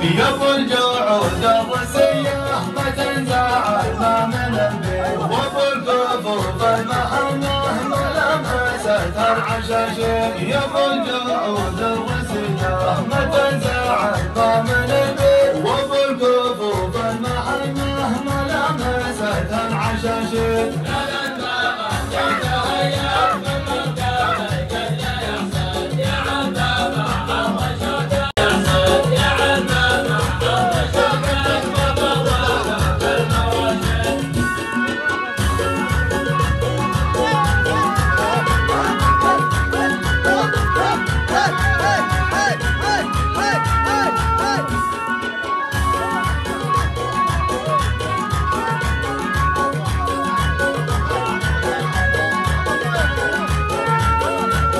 يبو الجوعود الرسية ما تنزع ما من البيت وابو الكفوف المحنة ملامسة العشاشين يبو الجوعود الرسية ما تنزع ما من البيت وابو الكفوف المحنة ملامسة العشاشين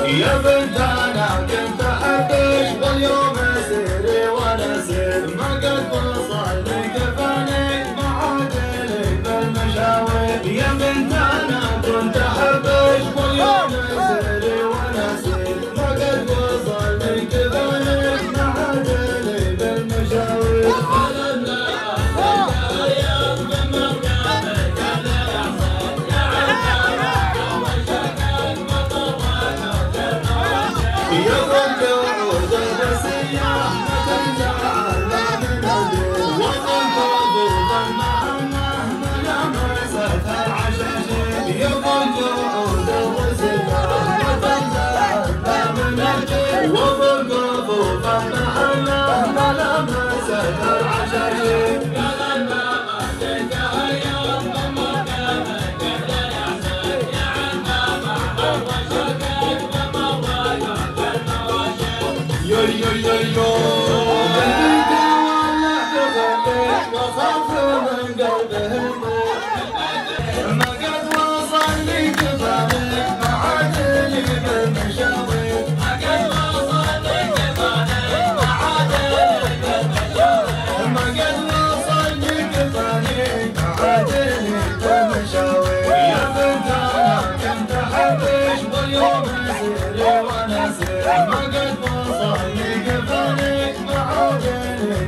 يا بنت انا كنت احبش واليوم اسيري وانا اسير ما قد وصل لي كفاني ما عاد لي بالمشاوير يا بنت انا كنت احبش واليوم اسيري وانا اسير ما قد وصل لي كفاني ما عاد لي بالمشاوير يبو الجوعود الرسية ما تنزع ما من البيت وابو الكفوف المحنة ملامسة العشاشين يبو الجوعود الرسية ما تنزع ما من البيت وابو الكفوف المحنة ملامسة العشاشين يو يو يو يو قلبي تولع بغليك وخاف من قلبه الموت ما قد وصل لي كفانك ما عاد لي بالمشاوير ما قد وصل لي كفانك ما عاد لي بالمشاوير ما قد وصل لي كفانك ما عاد لي بالمشاوير يا بنت انا كنت احبش واليوم اسيري وانا اسير ما قد وصل لي كفانك ما عاد لي